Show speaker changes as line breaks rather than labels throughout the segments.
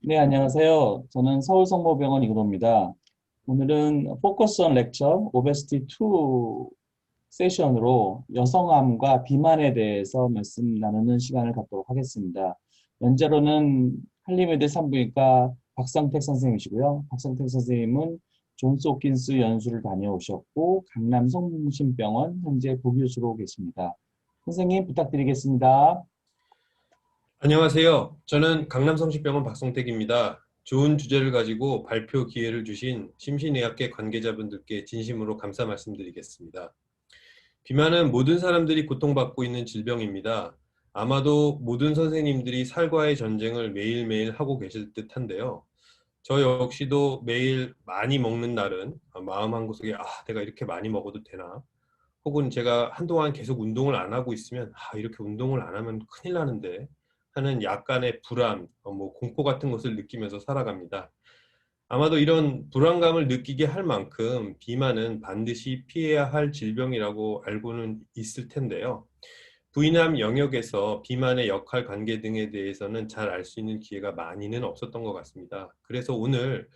네, 안녕하세요. 저는 서울성모병원 이근호입니다. 오늘은 포커스 온 렉처 오베스티 2 세션으로 여성암과 비만에 대해서 말씀 나누는 시간을 갖도록 하겠습니다. 연재로는 한림의대 산부인과 박성택 선생님이시고요. 박성택 선생님은 존스 홉킨스 연수를 다녀오셨고 강남 성심병원 현재 부교수로 계십니다. 선생님 부탁드리겠습니다.
안녕하세요. 저는 강남성심병원 박성택입니다. 좋은 주제를 가지고 발표 기회를 주신 심신의학계 관계자분들께 진심으로 감사 말씀드리겠습니다. 비만은 모든 사람들이 고통받고 있는 질병입니다. 아마도 모든 선생님들이 살과의 전쟁을 매일매일 하고 계실 듯한데요. 저 역시도 매일 많이 먹는 날은 마음 한구석에 내가 이렇게 많이 먹어도 되나? 혹은 제가 한동안 계속 운동을 안 하고 있으면 이렇게 운동을 안 하면 큰일 나는데 하는 약간의 불안, 공포 같은 것을 느끼면서 살아갑니다. 아마도 이런 불안감을 느끼게 할 만큼 비만은 반드시 피해야 할 질병이라고 알고는 있을 텐데요. 부인암 영역에서 비만의 역할 관계 등에 대해서는 잘 알 수 있는 기회가 많이는 없었던 것 같습니다. 그래서 오늘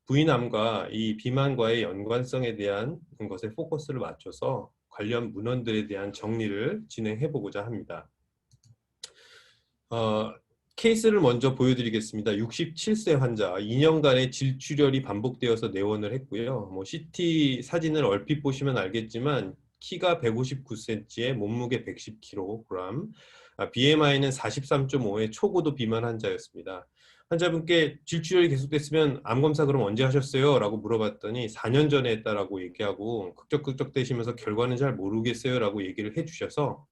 부인암과 이 비만과의 연관성에 대한 것에 포커스를 맞춰서 관련 문헌들에 대한 정리를 진행해 보고자 합니다. 어, 케이스를 먼저 보여드리겠습니다. 67세 환자, 2년간의 질출혈이 반복되어서 내원을 했고요. CT 사진을 얼핏 보시면 알겠지만 키가 159cm에 몸무게 110kg, BMI는 43.5의 초고도 비만 환자였습니다. 환자분께 질출혈이 계속됐으면 암 검사 그럼 언제 하셨어요? 라고 물어봤더니 4년 전에 했다라고 얘기하고 극적극적 되시면서 결과는 잘 모르겠어요 라고 얘기를 해주셔서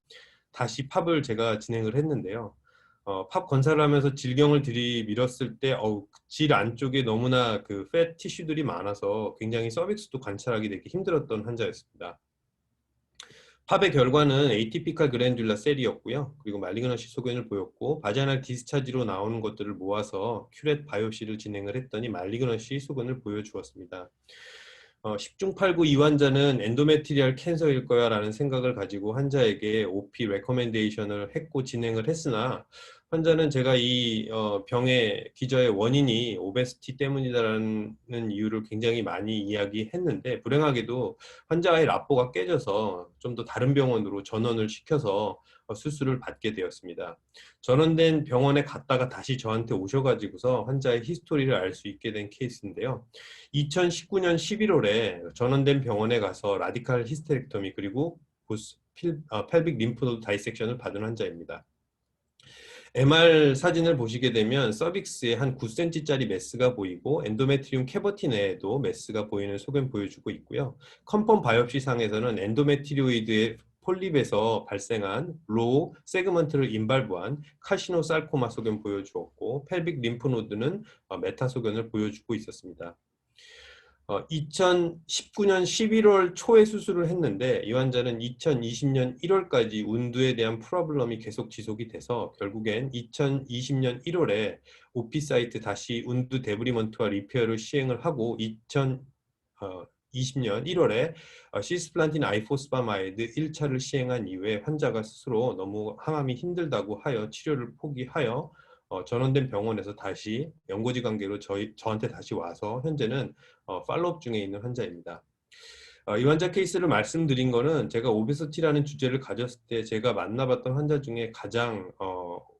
다시 팝을 제가 진행을 했는데요. 팝 건사를 하면서 질경을 들이밀었을 때 질 안쪽에 너무나 그 팻 티슈들이 많아서 굉장히 서빅스도 관찰하기 되게 힘들었던 환자였습니다. 팝의 결과는 에이티피칼 그랜듈라 셀이었고요. 그리고 말리그너시 소견을 보였고 바자날 디스차지로 나오는 것들을 모아서 큐렛 바이옵시를 진행을 했더니 말리그너시 소견을 보여주었습니다. 10중 8구 이 환자는 엔도메트리얼 캔서일 거야 라는 생각을 가지고 환자에게 OP 레코멘데이션을 했고 진행을 했으나 환자는 제가 이 병의 기저의 원인이 오베스티 때문이다라는 이유를 굉장히 많이 이야기했는데 불행하게도 환자의 납보가 깨져서 좀 더 다른 병원으로 전원을 시켜서 수술을 받게 되었습니다. 전원된 병원에 갔다가 다시 저한테 오셔가지고서 환자의 히스토리를 알 수 있게 된 케이스인데요. 2019년 11월에 전원된 병원에 가서 라디칼 히스테렉토미 그리고 펠빅 림프노드 다이섹션을 받은 환자입니다. MR 사진을 보시게 되면 서빅스에 한 9cm짜리 메스가 보이고 엔도메트리움 캐버티 내에도 메스가 보이는 소견 보여주고 있고요. 컨펌 바이옵시 상에서는 엔도메트리오이드의 폴립에서 발생한 로우 세그먼트를 인발부한 카시노살코마 소견 보여주었고 펠빅 림프노드는 메타 소견을 보여주고 있었습니다. 2019년 11월 초에 수술을 했는데 이 환자는 2020년 1월까지 운두에 대한 프로블럼이 계속 지속이 돼서 결국엔 2020년 1월에 오피 사이트 다시 운두 데브리먼트와 리페어를 시행을 하고 2020년 1월에 시스플란틴 아이포스파마이드 1차를 시행한 이후에 환자가 스스로 너무 항암이 힘들다고 하여 치료를 포기하여 전원된 병원에서 다시 연고지 관계로 저한테 다시 와서 현재는 팔로업 중에 있는 환자입니다. 이 환자 케이스를 말씀드린 거는 제가 오베스티라는 주제를 가졌을 때 제가 만나봤던 환자 중에 가장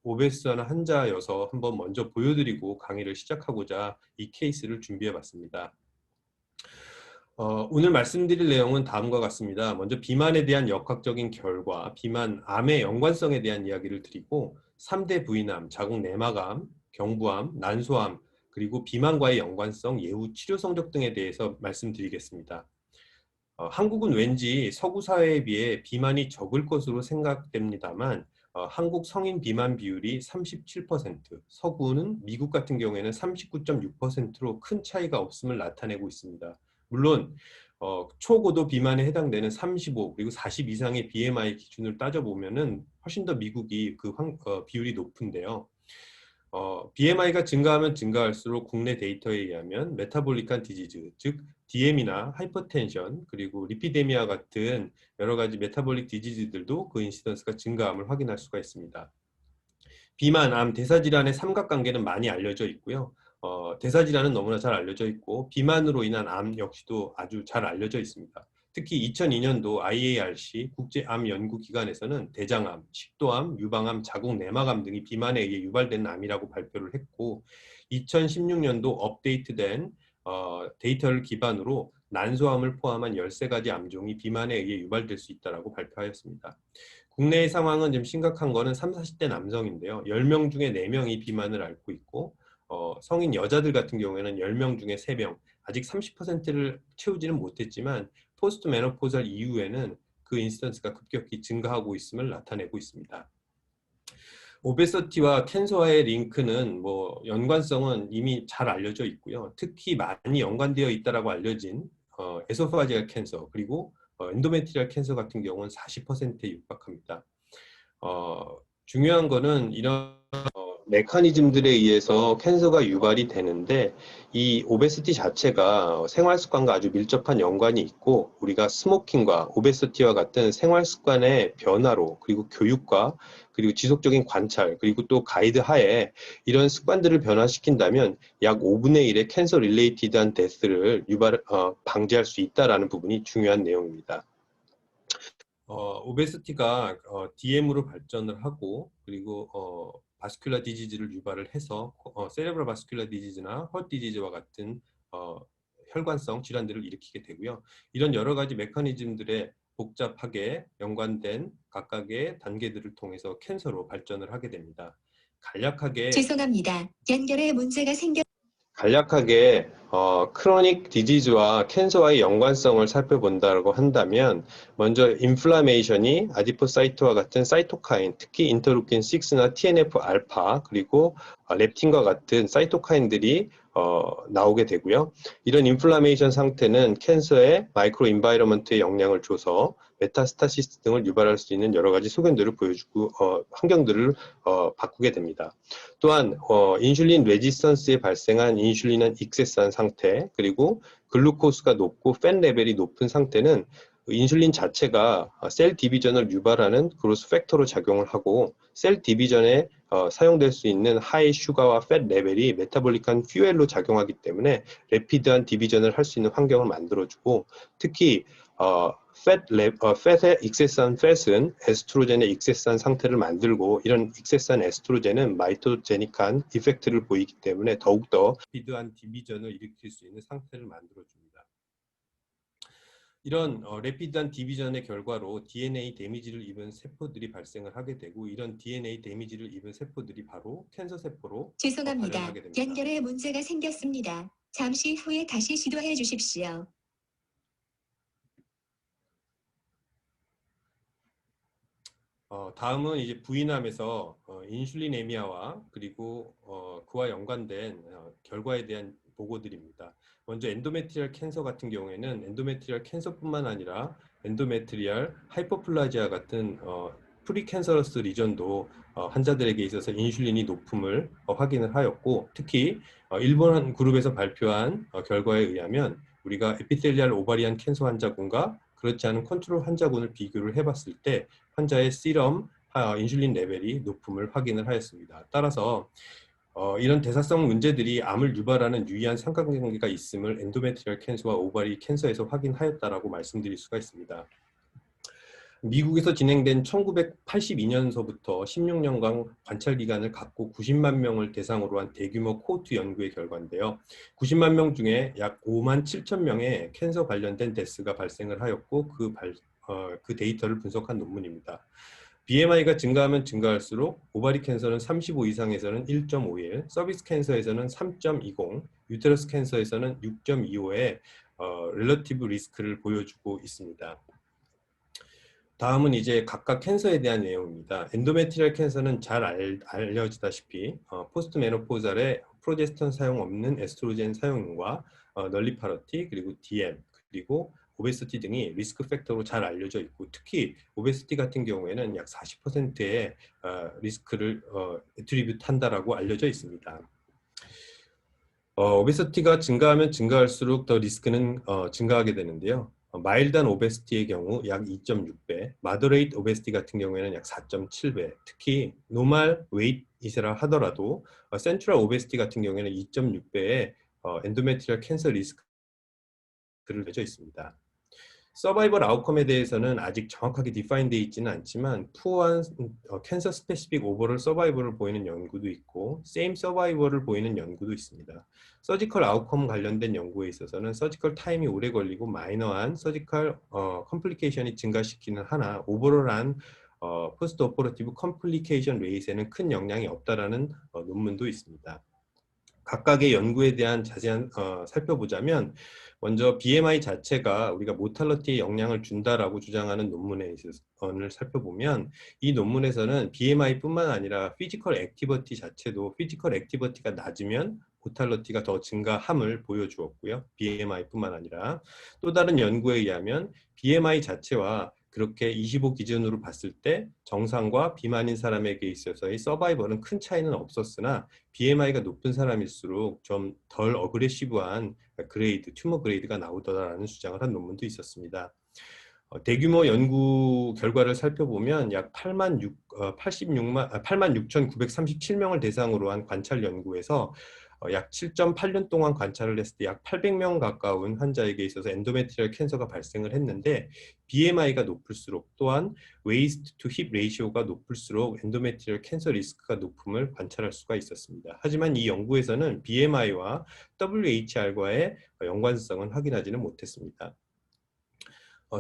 오베스한 환자여서 한번 먼저 보여드리고 강의를 시작하고자 이 케이스를 준비해봤습니다. 오늘 말씀드릴 내용은 다음과 같습니다. 먼저 비만에 대한 역학적인 결과, 비만, 암의 연관성에 대한 이야기를 드리고 3대 부인암, 자궁 내막암, 경부암, 난소암, 그리고 비만과의 연관성, 예후 치료 성적 등에 대해서 말씀드리겠습니다. 한국은 왠지 서구 사회에 비해 비만이 적을 것으로 생각됩니다만 한국 성인 비만 비율이 37%, 서구는 미국 같은 경우에는 39.6%로 큰 차이가 없음을 나타내고 있습니다. 물론 초고도 비만에 해당되는 35 그리고 40 이상의 BMI 기준을 따져보면은 훨씬 더 미국이 비율이 높은데요. BMI가 증가하면 증가할수록 국내 데이터에 의하면 메타볼릭한 디지즈, 즉 DM이나 하이퍼텐션 그리고 리피데미아 같은 여러 가지 메타볼릭 디지즈들도 그 인시던스가 증가함을 확인할 수가 있습니다. 비만, 암, 대사질환의 삼각관계는 많이 알려져 있고요. 대사질환은 너무나 잘 알려져 있고 비만으로 인한 암 역시도 아주 잘 알려져 있습니다. 특히 2002년도 IARC 국제암연구기관에서는 대장암, 식도암, 유방암, 자궁 내막암 등이 비만에 의해 유발된 암이라고 발표를 했고 2016년도 업데이트된 데이터를 기반으로 난소암을 포함한 13가지 암종이 비만에 의해 유발될 수 있다고 발표하였습니다. 국내의 상황은 좀 심각한 거는 30, 40대 남성인데요. 10명 중에 4명이 비만을 앓고 있고 성인 여자들 같은 경우에는 10명 중에 3명, 아직 30%를 채우지는 못했지만 포스트 메노포잘 이후에는 그 인시던스가 급격히 증가하고 있음을 나타내고 있습니다. 오베서티와 캔서와의 링크는 연관성은 이미 잘 알려져 있고요. 특히 많이 연관되어 있다고 알려진 에소파지알 캔서 그리고 엔도메트리얼 캔서 같은 경우는 40%에 육박합니다. 중요한 거는 이런 메커니즘들에 의해서 캔서가 유발이 되는데 이 오베시티 자체가 생활 습관과 아주 밀접한 연관이 있고 우리가 스모킹과 오베시티와 같은 생활 습관의 변화로 그리고 교육과 그리고 지속적인 관찰 그리고 또 가이드 하에 이런 습관들을 변화시킨다면 약 5분의 1의 캔서 릴레이티드한 데스를 방지할 수 있다라는 부분이 중요한 내용입니다. 오베시티가 DM으로 발전을 하고 그리고 바스큘라 디지즈를 유발을 해서 세레브럴 바스큘라 디지즈나 헐 디지즈와 같은 혈관성 질환들을 일으키게 되고요. 이런 여러 가지 메커니즘들의 복잡하게 연관된 각각의 단계들을 통해서 캔서로 발전을 하게 됩니다.
죄송합니다. 연결에 문제가
간략하게 크로닉 디지즈와 캔서와의 연관성을 살펴본다고 한다면 먼저 인플라메이션이 아디포사이트와 같은 사이토카인, 특히 인터루킨 6나 TNF 알파 그리고 렙틴과 같은 사이토카인들이 나오게 되고요. 이런 인플라메이션 상태는 캔서의 마이크로 인바이러먼트에 영향을 줘서 메타스타시스 등을 유발할 수 있는 여러 가지 소견들을 보여주고 환경들을 바꾸게 됩니다. 또한 인슐린 레지스턴스에 발생한 인슐린은 익세스한 상태 그리고 글루코스가 높고 팻 레벨이 높은 상태는 인슐린 자체가 셀 디비전을 유발하는 그로스 팩터로 작용을 하고 셀 디비전에 사용될 수 있는 하이 슈가와 팻 레벨이 메타볼릭한 퓨엘로 작용하기 때문에 레피드한 디비전을 할 수 있는 환경을 만들어주고 특히 팻의 익세스한 팻은 에스트로겐의 익세스한 상태를 만들고 이런 익세스한 에스트로겐은 마이토제닉한 이펙트를 보이기 때문에 더욱더 레피드한 디비전을 일으킬 수 있는 상태를 만들어줍니다. 이런 레피드한 디비전의 결과로 DNA 데미지를 입은 세포들이 발생을 하게 되고 이런 DNA 데미지를 입은 세포들이 바로 캔서 세포로 발현하게 됩니다.
연결에 문제가 생겼습니다. 잠시 후에 다시 시도해 주십시오.
다음은 이제 부인암에서 인슐리네미아와 그리고 그와 연관된 결과에 대한 보고들입니다. 먼저 엔도메트리얼 캔서 같은 경우에는 엔도메트리얼 캔서뿐만 아니라 엔도메트리얼 하이퍼플라지아 같은 프리캔서러스 리전도 환자들에게 있어서 인슐린이 높음을 확인을 하였고 특히 일본 한 그룹에서 발표한 결과에 의하면 우리가 에피텔리알 오바리안 캔서 환자군과 그렇지 않은 컨트롤 환자군을 비교를 해봤을 때 환자의 시럼 인슐린 레벨이 높음을 확인을 하였습니다. 따라서 이런 대사성 문제들이 암을 유발하는 유의한 상관관계가 있음을 엔도메트리얼 캔서와 오바리 캔서에서 확인하였다라고 말씀드릴 수가 있습니다. 미국에서 진행된 1982년서부터 16년간 관찰 기간을 갖고 90만 명을 대상으로 한 대규모 코호트 연구의 결과인데요. 90만 명 중에 약 5만 7천 명의 캔서 관련된 데스가 발생을 하였고 그 데이터를 분석한 논문입니다. BMI가 증가하면 증가할수록 오바리 캔서는 35 이상에서는 1.51, 서비스 캔서에서는 3.20, 유테러스 캔서에서는 6.25의 릴러티브 리스크를 보여주고 있습니다. 다음은 이제 각각 캔서에 대한 내용입니다. 엔도메트리얼 캔서는 잘 알려지다시피 포스트 메노포잘의 프로제스테론 사용 없는 에스트로겐 사용과 널리파러티 그리고 DM 그리고 오베시티 등이 리스크 팩터로 잘 알려져 있고 특히 오베시티 같은 경우에는 약 40%의 리스크를 애트리뷰트 한다라고 알려져 있습니다. 오베시티가 증가하면 증가할수록 더 리스크는 증가하게 되는데요. 마일드한 오베시티의 경우 약 2.6배, 마더레이트 오베시티 같은 경우에는 약 4.7배, 특히 노멀 웨이트 이세라 하더라도 센트럴 오베시티 같은 경우에는 2.6배의 엔도메트리얼 캔서 리스크를 내져 있습니다. 서바이벌 아웃컴에 대해서는 아직 정확하게 디파인되어 있지는 않지만 푸어한 캔서 스페시픽 오버럴 서바이벌을 보이는 연구도 있고 세임 서바이벌을 보이는 연구도 있습니다. 서지컬 아웃컴 관련된 연구에 있어서는 서지컬 타임이 오래 걸리고 마이너한 서지컬 컴플리케이션이 증가시키는 하나 오버럴한 포스트 오퍼러티브 컴플리케이션 레이트에는 큰 영향이 없다라는 논문도 있습니다. 각각의 연구에 대한 자세한 살펴보자면 먼저 BMI 자체가 우리가 모탈러티에 영향을 준다라고 주장하는 논문을 살펴보면 이 논문에서는 BMI뿐만 아니라 피지컬 액티비티 자체도 피지컬 액티비티가 낮으면 모탈러티가 더 증가함을 보여주었고요. BMI뿐만 아니라 또 다른 연구에 의하면 BMI 자체와 그렇게 25 기준으로 봤을 때 정상과 비만인 사람에게 있어서의 서바이벌은 큰 차이는 없었으나 BMI가 높은 사람일수록 좀 덜 어그레시브한 그레이드, 튜머 그레이드가 나오더라라는 주장을 한 논문도 있었습니다. 대규모 연구 결과를 살펴보면 약 86,937명을 대상으로 한 관찰 연구에서 약 7.8년 동안 관찰을 했을 때 약 800명 가까운 환자에게 있어서 엔도메트리얼 캔서가 발생을 했는데 BMI가 높을수록 또한 웨이스트 투 힙 레이시오가 높을수록 엔도메트리얼 캔서 리스크가 높음을 관찰할 수가 있었습니다. 하지만 이 연구에서는 BMI와 WHR과의 연관성은 확인하지는 못했습니다.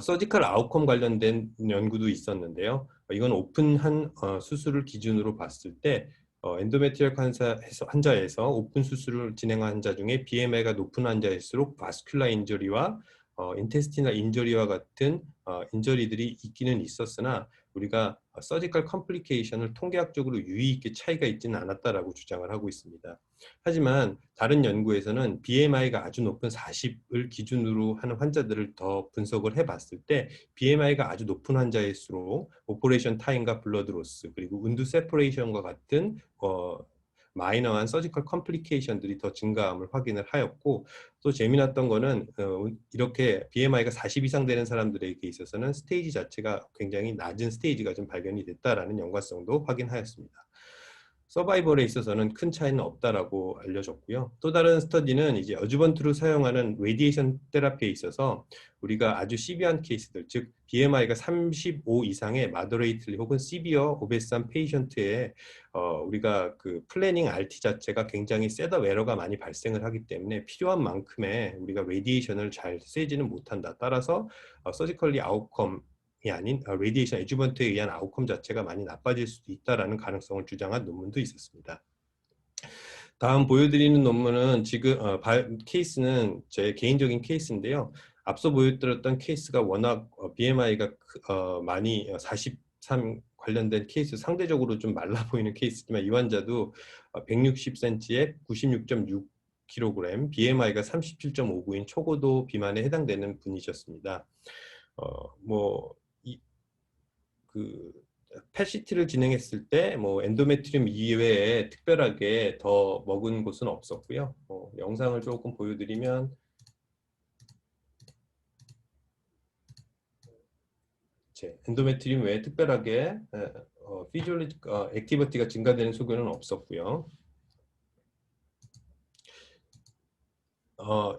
서지컬 아웃컴 관련된 연구도 있었는데요. 이건 오픈한 수술을 기준으로 봤을 때 엔도메트리얼 환자에서 오픈 수술을 진행한 환자 중에 BMI가 높은 환자일수록 바스큘라 인저리와 인테스티널 인저리와 같은 인저리들이 있기는 있었으나 우리가 서지컬 컴플리케이션을 통계학적으로 유의 있게 차이가 있지는 않았다라고 주장을 하고 있습니다. 하지만 다른 연구에서는 BMI가 아주 높은 40을 기준으로 하는 환자들을 더 분석을 해봤을 때 BMI가 아주 높은 환자일수록 오퍼레이션 타임과 블러드 로스 그리고 운두 세퍼레이션과 같은 마이너한 서지컬 컴플리케이션들이 더 증가함을 확인을 하였고 또 재미났던 거는 이렇게 BMI가 40 이상 되는 사람들에게 있어서는 스테이지 자체가 굉장히 낮은 스테이지가 좀 발견이 됐다라는 연관성도 확인하였습니다. 서바이벌에 있어서는 큰 차이는 없다라고 알려졌고요. 또 다른 스터디는 이제 어주번트로 사용하는 레디에이션 테라피에 있어서 우리가 아주 시비한 케이스들, 즉 BMI가 35 이상의 마더레이틀리 혹은 시비어 오베스한 페이션트에 우리가 그 플래닝 RT 자체가 굉장히 셋업 에러가 많이 발생을 하기 때문에 필요한 만큼의 우리가 레디에이션을 잘 쐬지는 못한다. 따라서 서지컬리 아웃컴 이 아닌 레디에이션 에주먼트에 의한 아웃컴 자체가 많이 나빠질 수도 있다라는 가능성을 주장한 논문도 있었습니다. 다음 보여드리는 논문은 지금 케이스는 제 개인적인 케이스인데요. 앞서 보여드렸던 케이스가 워낙 BMI가 많이 43 관련된 케이스 상대적으로 좀 말라 보이는 케이스지만 이 환자도 160cm에 96.6kg, BMI가 37.59인 초고도 비만에 해당되는 분이셨습니다. 펫시티를 진행했을 때 엔도메트리움 이외에 특별하게 더 먹은 곳은 없었고요. 영상을 조금 보여드리면 엔도메트리움 외에 특별하게 피지올로직 액티비티가 증가되는 소견은 없었고요.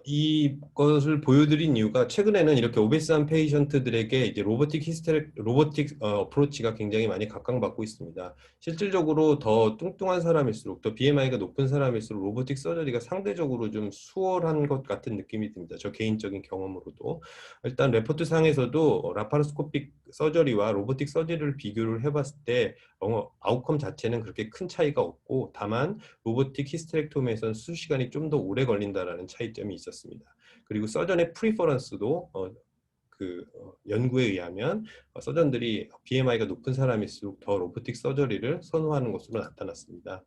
이것을 보여드린 이유가 최근에는 이렇게 오베스한 페이션트들에게 이제 로보틱 어프로치가 굉장히 많이 각광받고 있습니다. 실질적으로 더 뚱뚱한 사람일수록 더 BMI가 높은 사람일수록 로보틱 서저리가 상대적으로 좀 수월한 것 같은 느낌이 듭니다. 저 개인적인 경험으로도. 일단 레포트 상에서도 라파로스코픽 서저리와 로보틱 서저리를 비교를 해봤을 때 아웃컴 자체는 그렇게 큰 차이가 없고 다만 로보틱 히스테렉토미에서는 수시간이 좀 더 오래 걸린다라는 차이점이 있었습니다. 그리고 서전의 프리퍼런스도 연구에 의하면 서전들이 BMI가 높은 사람일수록 더 로보틱 서저리를 선호하는 것으로 나타났습니다.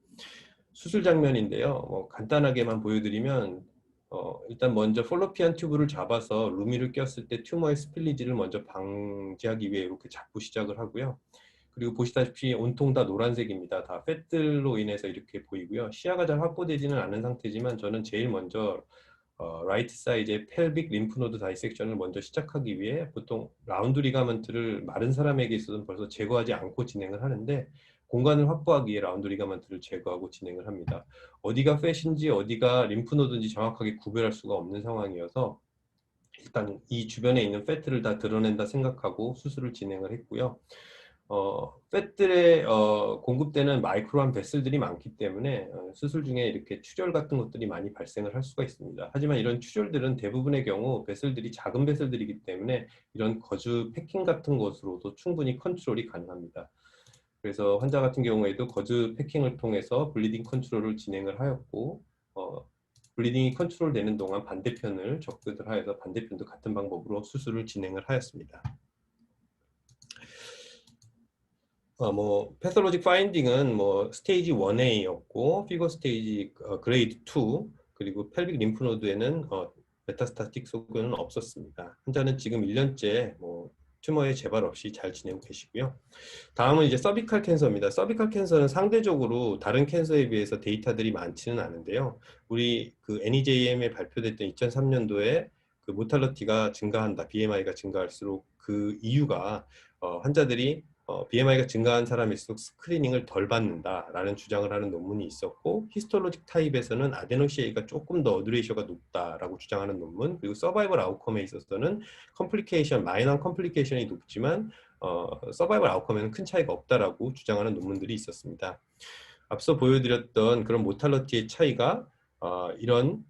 수술 장면인데요. 간단하게만 보여드리면 일단 먼저 폴로피안 튜브를 잡아서 루미를 꼈을 때 튜머의 스필리지를 먼저 방지하기 위해 이렇게 잡고 시작을 하고요. 그리고 보시다시피 온통 다 노란색입니다. 다 팻들로 인해서 이렇게 보이고요. 시야가 잘 확보되지는 않은 상태지만 저는 제일 먼저 라이트 사이드의 펠빅 림프노드 다이섹션을 먼저 시작하기 위해 보통 라운드 리가먼트를 마른 사람에게 있어서는 벌써 제거하지 않고 진행을 하는데 공간을 확보하기 위해 라운드 리가먼트를 제거하고 진행을 합니다. 어디가 팻인지 어디가 림프노드인지 정확하게 구별할 수가 없는 상황이어서 일단 이 주변에 있는 패트를 다 드러낸다 생각하고 수술을 진행을 했고요. 패들에 공급되는 마이크로한 베슬들이 많기 때문에 수술 중에 이렇게 출혈 같은 것들이 많이 발생을 할 수가 있습니다. 하지만 이런 출혈들은 대부분의 경우 베슬들이 작은 베슬들이기 때문에 이런 거즈 패킹 같은 것으로도 충분히 컨트롤이 가능합니다. 그래서 환자 같은 경우에도 거즈 패킹을 통해서 블리딩 컨트롤을 진행을 하였고 블리딩이 컨트롤 되는 동안 반대편을 접근을 하여서 반대편도 같은 방법으로 수술을 진행을 하였습니다. 패솔로직 파인딩은 스테이지 1A였고 피거 스테이지 그레이드 2 그리고 펠빅 림프노드에는 메타스타틱 소견은 없었습니다. 환자는 지금 1년째 튜머의 재발 없이 잘 지내고 계시고요. 다음은 이제 서비칼 캔서입니다. 서비칼 캔서는 상대적으로 다른 캔서에 비해서 데이터들이 많지는 않은데요. 우리 그 NEJM에 발표됐던 2003년도에 그 모탈리티가 증가한다, BMI가 증가할수록 그 이유가 환자들이 BMI가 증가한 사람일수록 스크리닝을 덜 받는다라는 주장을 하는 논문이 있었고, 히스톨로직 타입에서는 아데노시에이가 조금 더 어드레이셔가 높다라고 주장하는 논문, 그리고 서바이벌 아웃컴에 있어서는 컴플리케이션, 마이너한 컴플리케이션이 높지만 서바이벌 아웃컴에는 큰 차이가 없다라고 주장하는 논문들이 있었습니다. 앞서 보여드렸던 그런 모탈리티의 차이가 이런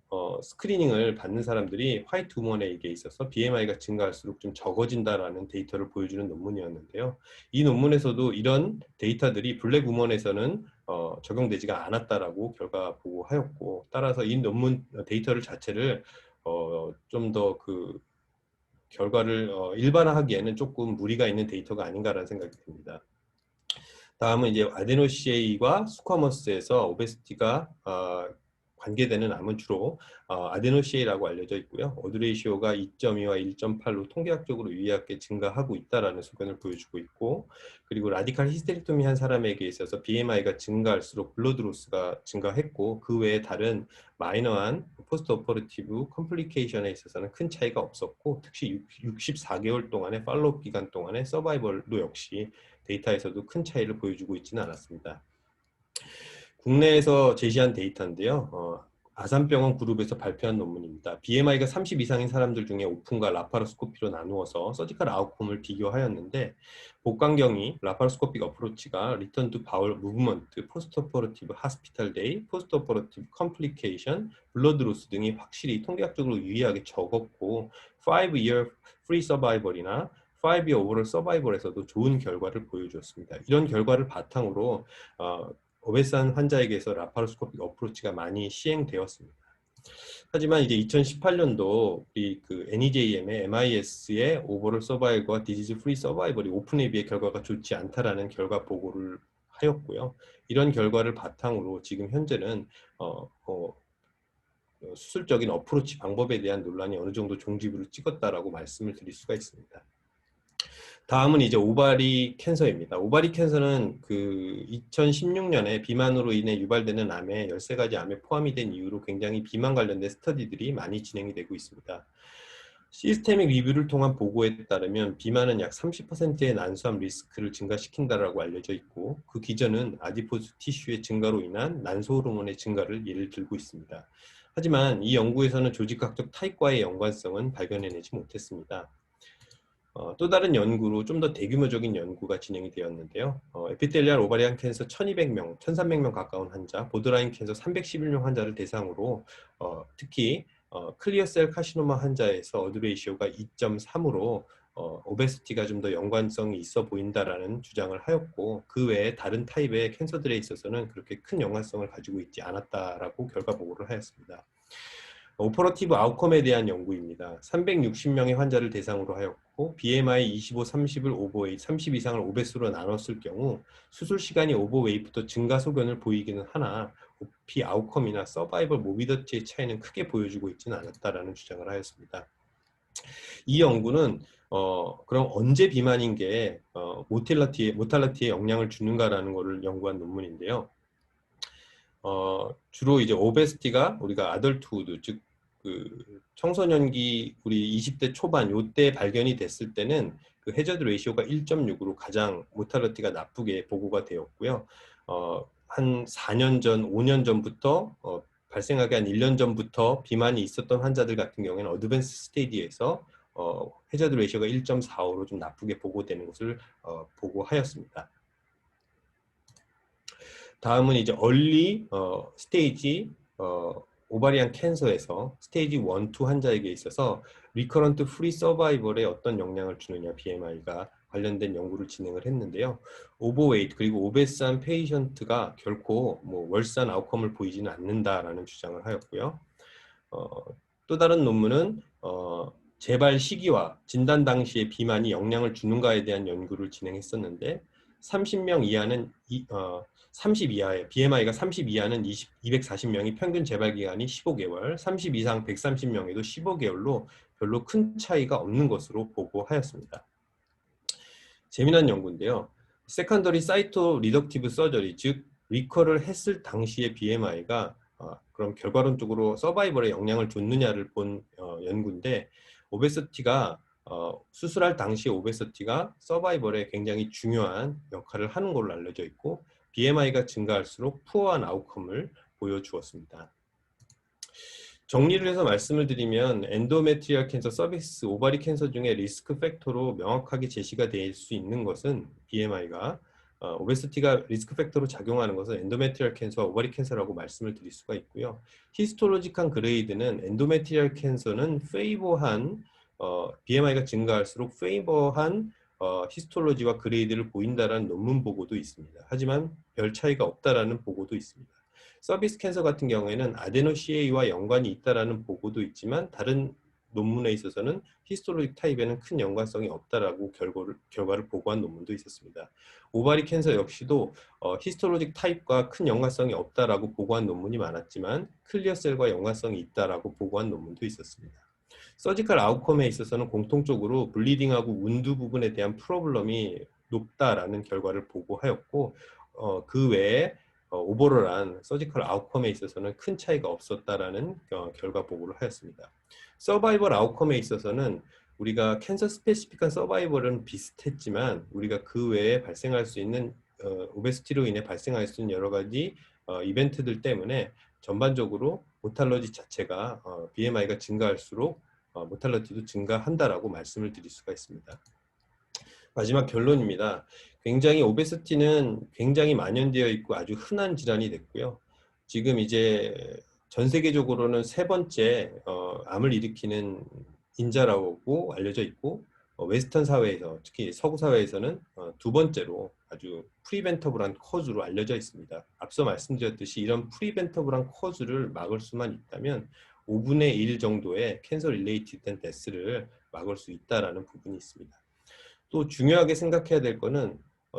스크리닝을 받는 사람들이 화이트 우먼에게 있어서 BMI가 증가할수록 좀 적어진다라는 데이터를 보여주는 논문이었는데요. 이 논문에서도 이런 데이터들이 블랙 우먼에서는 적용되지가 않았다라고 결과 보고하였고, 따라서 이 논문 데이터를 자체를 좀 더 그 결과를 일반화하기에는 조금 무리가 있는 데이터가 아닌가라는 생각이 듭니다. 다음은 이제 아데노시에이와 스쿼머스에서 오베시티가 관계되는 암은 주로 아데노시에이라고 알려져 있고요. 오드레이시오가 2.2와 1.8로 통계학적으로 유의하게 증가하고 있다라는 소견을 보여주고 있고, 그리고 라디칼 히스테렉토미 한 사람에게 있어서 BMI가 증가할수록 블러드 로스가 증가했고, 그 외에 다른 마이너한 포스트 오퍼레티브 컴플리케이션에 있어서는 큰 차이가 없었고, 특히 64개월 동안의 팔로우 기간 동안의 서바이벌도 역시 데이터에서도 큰 차이를 보여주고 있지는 않았습니다. 국내에서 제시한 데이터인데요. 아산병원 그룹에서 발표한 논문입니다. BMI가 30 이상인 사람들 중에 오픈과 라파로스코피로 나누어서 서지컬 아웃컴을 비교하였는데, 복강경이 라파로스코픽 어프로치가 리턴 투 바울 무브먼트, 포스트 오퍼러티브 하스피탈 데이, 포스트 오퍼러티브 컴플리케이션, 블러드 로스 등이 확실히 통계학적으로 유의하게 적었고, 5-year free survival이나 5-year overall survival에서도 좋은 결과를 보여주었습니다. 이런 결과를 바탕으로 오베스한 환자에게서 라파로스코픽 어프로치가 많이 시행되었습니다. 하지만 이제 2018년도 우리 그 NEJM의 MIS의 오버롤 서바이벌과 디지즈 프리 서바이벌이 오픈에 비해 결과가 좋지 않다라는 결과 보고를 하였고요. 이런 결과를 바탕으로 지금 현재는 수술적인 어프로치 방법에 대한 논란이 어느 정도 종지부를 찍었다라고 말씀을 드릴 수가 있습니다. 다음은 이제 오바리 캔서입니다. 오바리 캔서는 그 2016년에 비만으로 인해 유발되는 암에 13가지 암에 포함이 된 이후로 굉장히 비만 관련된 스터디들이 많이 진행이 되고 있습니다. 시스테믹 리뷰를 통한 보고에 따르면 비만은 약 30%의 난소암 리스크를 증가시킨다라고 알려져 있고, 그 기전은 아디포스 티슈의 증가로 인한 난소 호르몬의 증가를 예를 들고 있습니다. 하지만 이 연구에서는 조직학적 타입과의 연관성은 발견해내지 못했습니다. 또 다른 연구로 좀 더 대규모적인 연구가 진행이 되었는데요. 에피텔리알 오바리안 캔서 1200명, 1300명 가까운 환자, 보드라인 캔서 311명 환자를 대상으로 특히 클리어셀 카시노마 환자에서 어드레이시오가 2.3으로 오베시티가 좀 더 연관성이 있어 보인다라는 주장을 하였고, 그 외에 다른 타입의 캔서들에 있어서는 그렇게 큰 연관성을 가지고 있지 않았다라고 결과 보고를 하였습니다. 오퍼러티브 아웃컴에 대한 연구입니다. 360명의 환자를 대상으로 하였고, BMI 25, 30을 오버웨이트, 30 이상을 오베스로 나눴을 경우 수술 시간이 오버웨이트부터 증가 소견을 보이기는 하나 OP 아웃컴이나 서바이벌 모비더티의 차이는 크게 보여주고 있지는 않았다라는 주장을 하였습니다. 이 연구는 그럼 언제 비만인 게 모탈리티에 영향을 주는가라는 것을 연구한 논문인데요. 주로 이제 오베시티가 우리가 아덜트후드, 즉 그 청소년기 우리 20대 초반 요때 발견이 됐을 때는 그 해저드 레이시오가 1.6으로 가장 모탈리티가 나쁘게 보고가 되었고요. 한 4년 전, 5년 전부터 발생하기 한 1년 전부터 비만이 있었던 환자들 같은 경우에는 어드밴스 스테이지에서 해저드 레이시오가 1.45로 좀 나쁘게 보고되는 것을 보고하였습니다. 다음은 이제 얼리 스테이지 오바리안 캔서에서 스테이지 1, 2 환자에게 있어서 리커런트 프리 서바이벌에 어떤 영향을 주느냐 BMI가 관련된 연구를 진행을 했는데요. 오버웨이트 그리고 오베스한 페이션트가 결코 뭐 월스한 아웃컴을 보이지는 않는다라는 주장을 하였고요. 또 다른 논문은 재발 시기와 진단 당시의 비만이 영향을 주는가에 대한 연구를 진행했었는데 30명 이하는 30 이하의 BMI가 30 이하는 240명이 평균 재발 기간이 15개월, 30 이상 130명에도 15개월로 별로 큰 차이가 없는 것으로 보고하였습니다. 재미난 연구인데요. 세컨더리 사이토 리덕티브 서저리, 즉 리커를 했을 당시의 BMI가 그럼 결과론적으로 서바이벌에 영향을 줬느냐를 본 연구인데 오베시티가 수술할 당시 오베시티가 서바이벌에 굉장히 중요한 역할을 하는 걸로 알려져 있고 BMI가 증가할수록 푸어한 아웃컴을 보여주었습니다. 정리를 해서 말씀을 드리면 엔도메트리얼 캔서, 서빅스, 오바리 캔서 중에 리스크 팩터로 명확하게 제시가 될 수 있는 것은 BMI가 오베시티가 리스크 팩터로 작용하는 것은 엔도메트리얼 캔서와 오바리 캔서라고 말씀을 드릴 수가 있고요. 히스토로직한 그레이드는 엔도메트리얼 캔서는 페이버한 BMI가 증가할수록 페이버한 히스톨로지와 그레이드를 보인다라는 논문 보고도 있습니다. 하지만 별 차이가 없다라는 보고도 있습니다. 서비스 캔서 같은 경우에는 아데노시에이와 연관이 있다라는 보고도 있지만 다른 논문에 있어서는 히스톨로직 타입에는 큰 연관성이 없다라고 결과를 보고한 논문도 있었습니다. 오바리 캔서 역시도 히스톨로직 타입과 큰 연관성이 없다라고 보고한 논문이 많았지만 클리어셀과 연관성이 있다라고 보고한 논문도 있었습니다. 서지컬 아웃컴에 있어서는 공통적으로 블리딩하고 운두 부분에 대한 프로블럼이 높다라는 결과를 보고하였고 그 외에 오버롤한 서지컬 아웃컴에 있어서는 큰 차이가 없었다라는 결과 보고를 하였습니다. 서바이벌 아웃컴에 있어서는 우리가 캔서 스페시픽한 서바이벌은 비슷했지만 우리가 그 외에 발생할 수 있는 오베시티로 인해 발생할 수 있는 여러 가지 이벤트들 때문에 전반적으로 모탈러지 자체가 BMI가 증가할수록 모탈러티도 증가한다라고 말씀을 드릴 수가 있습니다. 마지막 결론입니다. 굉장히 오베시티는 굉장히 만연되어 있고 아주 흔한 질환이 됐고요. 지금 이제 전 세계적으로는 세 번째 암을 일으키는 인자라고 알려져 있고 웨스턴 사회에서 특히 서구 사회에서는 두 번째로 아주 프리벤터블한 커즈로 알려져 있습니다. 앞서 말씀드렸듯이 이런 프리벤터블한 커즈를 막을 수만 있다면 5분의 1 정도의 캔서 릴레이티드된 데스를 막을 수 있다라는 부분이 있습니다. 또 중요하게 생각해야 될 거는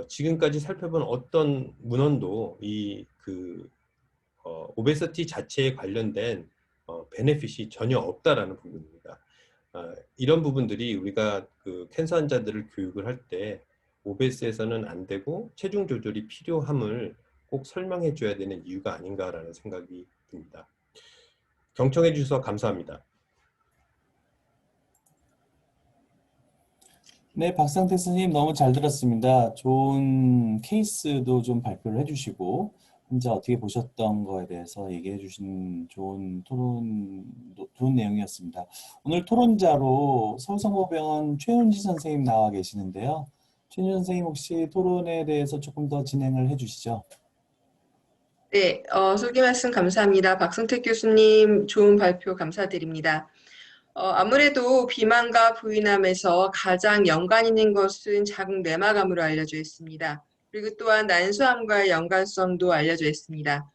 지금까지 살펴본 어떤 문헌도 이 오베시티 자체에 관련된 베네핏이 전혀 없다라는 부분입니다. 이런 부분들이 우리가 그 캔서 환자들을 교육을 할 때 오베스에서는 안 되고 체중 조절이 필요함을 꼭 설명해 줘야 되는 이유가 아닌가라는 생각이 듭니다. 경청해 주셔서 감사합니다.
네, 박상태 스님 너무 잘 들었습니다. 좋은 케이스도 좀 발표를 해주시고 혼자 어떻게 보셨던 거에 대해서 얘기해 주신 좋은 좋은 내용이었습니다. 오늘 토론자로 서울성모병원 최윤지 선생님 나와 계시는데요. 최윤지 선생님 혹시 토론에 대해서 조금 더 진행을 해주시죠.
네, 소개 말씀 감사합니다. 박승택 교수님 좋은 발표 감사드립니다. 아무래도 비만과 부인암에서 가장 연관 있는 것은 자궁 내막암으로 알려져 있습니다. 그리고 또한 난소암과의 연관성도 알려져 있습니다.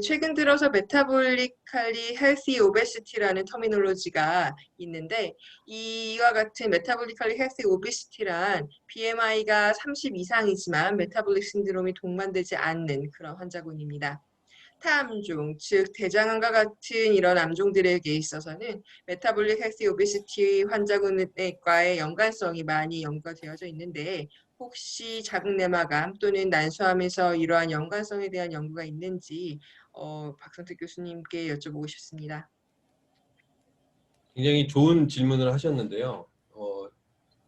최근 들어서 메타볼리컬리 헬시 오베시티라는 터미놀로지가 있는데 이와 같은 메타볼리컬리 헬시 오베시티란 BMI가 30 이상이지만 메타볼릭 신드롬이 동반되지 않는 그런 환자군입니다. 타암종, 즉 대장암과 같은 이런 암종들에게 있어서는 메타볼릭 헬시 오베시티 환자군과의 연관성이 많이 연구가 되어져 있는데 혹시 자궁내막암 또는 난소암에서 이러한 연관성에 대한 연구가 있는지 박성택 교수님께 여쭤보고 싶습니다.
굉장히 좋은 질문을 하셨는데요.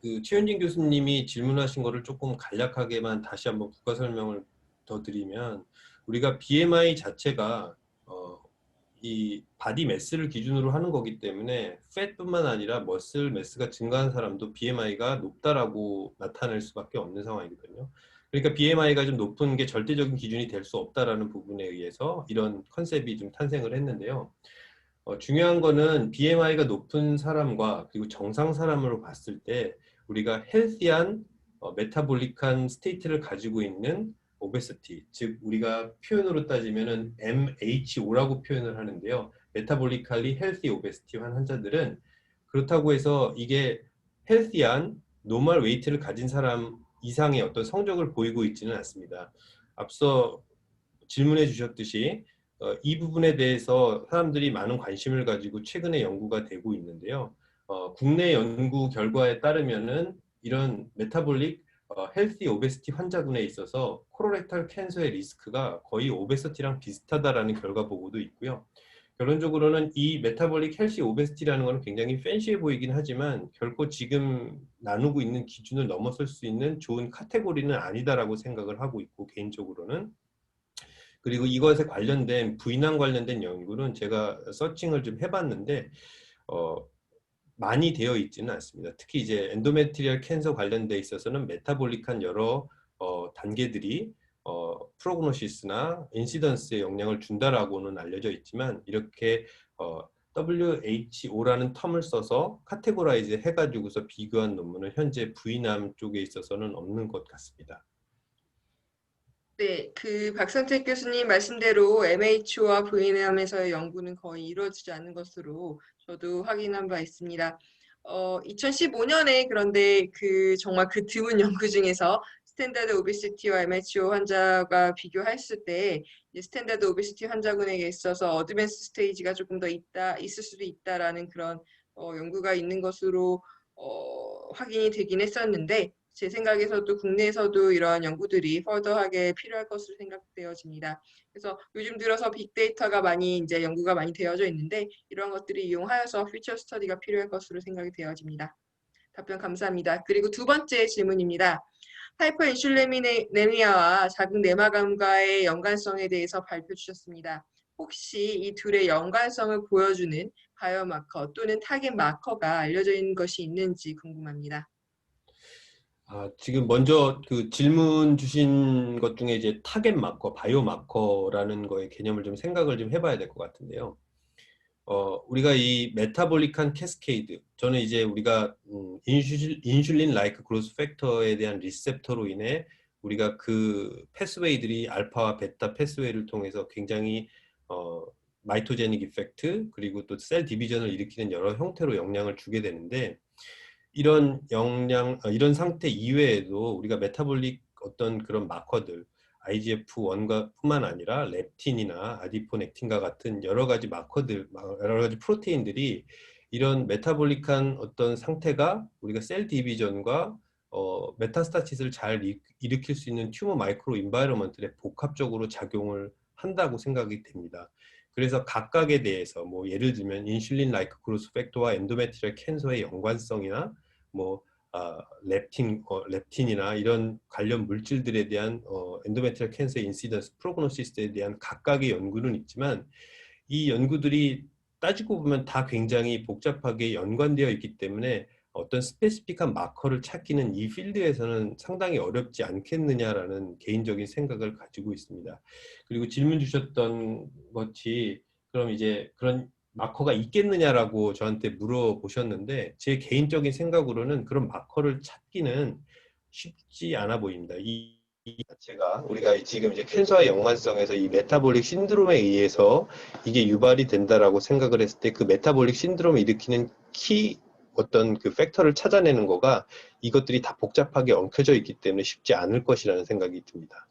그 최윤진 교수님이 질문하신 거를 조금 간략하게만 다시 한번 부가 설명을 더 드리면, 우리가 BMI 자체가 이 바디 매스를 기준으로 하는 거기 때문에 팻뿐만 아니라 머슬 매스가 증가한 사람도 BMI가 높다라고 나타낼 수밖에 없는 상황이거든요. 그러니까 BMI가 좀 높은 게 절대적인 기준이 될 수 없다라는 부분에 의해서 이런 컨셉이 좀 탄생을 했는데요. 중요한 거는 BMI가 높은 사람과 그리고 정상 사람으로 봤을 때 우리가 헬시한 메타볼릭한 스테이트를 가지고 있는 오베시티, 즉 우리가 표현으로 따지면은 MHO라고 표현을 하는데요. 메타볼리칼리 헬시 오베시티 환자들은 그렇다고 해서 이게 헬시한 노멀 웨이트를 가진 사람 이상의 어떤 성적을 보이고 있지는 않습니다. 앞서 질문해 주셨듯이 이 부분에 대해서 사람들이 많은 관심을 가지고 최근에 연구가 되고 있는데요. 국내 연구 결과에 따르면은 이런 메타볼릭 헬시 오베시티 환자군에 있어서 코로렉탈 캔서의 리스크가 거의 오베시티랑 비슷하다라는 결과 보고도 있고요. 결론적으로는 이 메타볼릭 헬시 오베시티라는 것은 굉장히 팬시해 보이긴 하지만 결코 지금 나누고 있는 기준을 넘어설 수 있는 좋은 카테고리는 아니다라고 생각을 하고 있고, 개인적으로는. 그리고 이것에 관련된 부인항 관련된 연구는 제가 서칭을 좀 해봤는데 많이 되어 있지는 않습니다. 특히 이제 엔도메트리얼 캔서 관련돼 있어서는 메타볼릭한 여러 단계들이 프로그노시스나 인시던스에 영향을 준다라고는 알려져 있지만, 이렇게 WHO라는 텀을 써서 카테고라이즈 해가지고서 비교한 논문은 현재 부인암 쪽에 있어서는 없는 것 같습니다.
네, 그 박선택 교수님 말씀대로 MHO와 부인암에서의 연구는 거의 이루어지지 않는 것으로 저도 확인한 바 있습니다. 2015년에 그런데 정말 그 드문 연구 중에서 스탠다드 오베시티와 MHO 환자가 비교했을 때 스탠다드 오베시티 환자군에게 있어서 어드밴스 스테이지가 조금 더 있을 수도 있다라는 그런 연구가 있는 것으로 확인이 되긴 했었는데, 제 생각에서도 국내에서도 이러한 연구들이 퍼더하게 필요할 것으로 생각되어집니다. 그래서 요즘 들어서 빅데이터가 이제 연구가 많이 되어져 있는데, 이러한 것들을 이용하여서 퓨처 스터디가 필요할 것으로 생각이 되어집니다. 답변 감사합니다. 그리고 두 번째 질문입니다. 하이퍼인슐레미네미아와 자극 내막암과의 연관성에 대해서 발표 주셨습니다. 혹시 이 둘의 연관성을 보여주는 바이오마커 또는 타겟 마커가 알려져 있는 것이 있는지 궁금합니다.
지금 먼저 그 질문 주신 것 중에 이제 타겟 마커, 바이오 마커라는 거의 개념을 좀 생각을 좀 해봐야 될 것 같은데요. 우리가 이 메타볼릭한 캐스케이드, 저는 이제 우리가 인슐린 라이크 그로스 팩터에 대한 리셉터로 인해 우리가 그 패스웨이들이 알파와 베타 패스웨이를 통해서 굉장히 마이토제닉 이펙트 그리고 또 셀 디비전을 일으키는 여러 형태로 영향을 주게 되는데, 이런 상태 이외에도 우리가 메타볼릭 어떤 그런 마커들, IGF-1가 뿐만 아니라 렙틴이나 아디포넥틴과 같은 여러 가지 마커들, 여러 가지 프로테인들이 이런 메타볼릭한 어떤 상태가 우리가 셀 디비전과 메타스타시스를 잘 일으킬 수 있는 튜머 마이크로 인바이러먼트에 복합적으로 작용을 한다고 생각이 됩니다. 그래서 각각에 대해서 뭐 예를 들면 인슐린 라이크 그로스 팩터와 엔도메트리얼 캔서의 연관성이나 뭐 렙틴이나 이런 관련 물질들에 대한 엔도메트리얼 캔서 인시던스 프로그노시스에 대한 각각의 연구는 있지만, 이 연구들이 따지고 보면 다 굉장히 복잡하게 연관되어 있기 때문에 어떤 스페시픽한 마커를 찾기는 이 필드에서는 상당히 어렵지 않겠느냐라는 개인적인 생각을 가지고 있습니다. 그리고 질문 주셨던 것이 그럼 이제 그런 마커가 있겠느냐라고 저한테 물어보셨는데, 제 개인적인 생각으로는 그런 마커를 찾기는 쉽지 않아 보입니다. 이 자체가 우리가 지금 이제 캔서의 연관성에서 이 메타볼릭 신드롬에 의해서 이게 유발이 된다라고 생각을 했을 때, 그 메타볼릭 신드롬을 일으키는 키 어떤 그 팩터를 찾아내는 거가 이것들이 다 복잡하게 엉켜져 있기 때문에 쉽지 않을 것이라는 생각이 듭니다.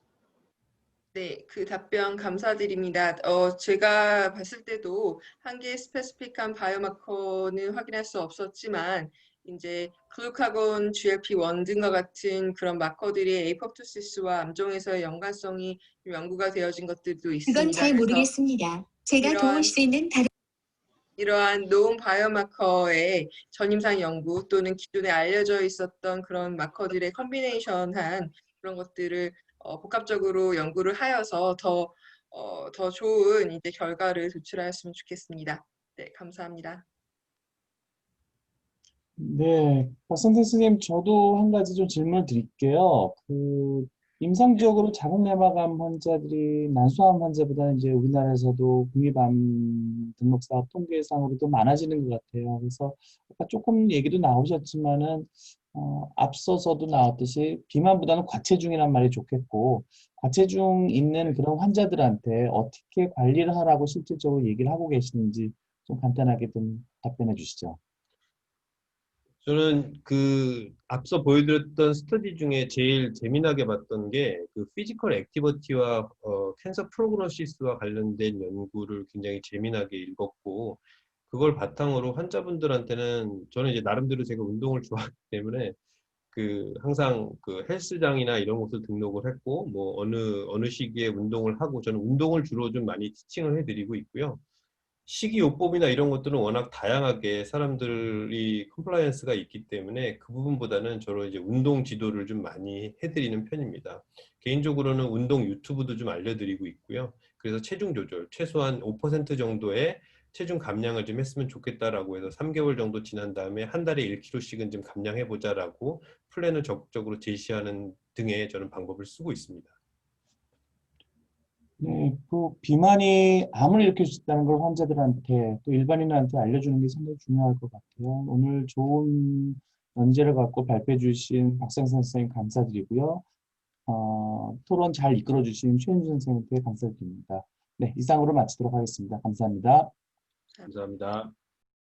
네, 그 답변 감사드립니다. 제가 봤을 때도 한 개의 스페시픽한 바이오마커는 확인할 수 없었지만, 이제 글루카곤, GLP-1 등과 같은 그런 마커들이 에이포프토시스와 암종에서의 연관성이 연구가 되어진 것들도 있습니다.
그건 잘
그래서
모르겠습니다. 제가 도울 수 있는 다른
이러한 노은 바이오마커의 전임상 연구 또는 기존에 알려져 있었던 그런 마커들의 컨비네이션한 그런 것들을 복합적으로 연구를 하여서 더 좋은 이제 결과를 도출하였으면 좋겠습니다. 네, 감사합니다.
네, 박성태 선생님, 저도 한 가지 좀 질문을 드릴게요. 임상적으로 자궁내막암 환자들이 난소암 환자보다는 이제 우리나라에서도 국립암 등록사업 통계상으로도 많아지는 것 같아요. 그래서 아까 조금 얘기도 나오셨지만은 앞서서도 나왔듯이 비만보다는 과체중이란 말이 좋겠고, 과체중 있는 그런 환자들한테 어떻게 관리를 하라고 실질적으로 얘기를 하고 계시는지 좀 간단하게 좀 답변해 주시죠.
저는 그 앞서 보여드렸던 스터디 중에 제일 재미나게 봤던 게 그 피지컬 액티비티와 캔서 프로그노시스와 관련된 연구를 굉장히 재미나게 읽었고, 그걸 바탕으로 환자분들한테는 저는 이제 나름대로 제가 운동을 좋아하기 때문에 그 항상 그 헬스장이나 이런 곳을 등록을 했고, 뭐 어느 시기에 운동을 하고, 저는 운동을 주로 좀 많이 티칭을 해드리고 있고요. 식이요법이나 이런 것들은 워낙 다양하게 사람들이 컴플라이언스가 있기 때문에 그 부분보다는 저로 이제 운동 지도를 좀 많이 해드리는 편입니다. 개인적으로는 운동 유튜브도 좀 알려드리고 있고요. 그래서 체중 조절, 최소한 5% 정도의 체중 감량을 좀 했으면 좋겠다라고 해서 3개월 정도 지난 다음에 한 달에 1kg씩은 좀 감량해보자라고 플랜을 적극적으로 제시하는 등의 저는 방법을 쓰고 있습니다.
네, 그 비만이 암을 일으킬 수 있다는 걸 환자들한테 또 일반인한테 알려주는 게 상당히 중요할 것 같아요. 오늘 좋은 연재를 갖고 발표해 주신 박상선 선생님 감사드리고요. 토론 잘 이끌어 주신 최윤준 선생님께 감사드립니다. 네, 이상으로 마치도록 하겠습니다. 감사합니다.
감사합니다.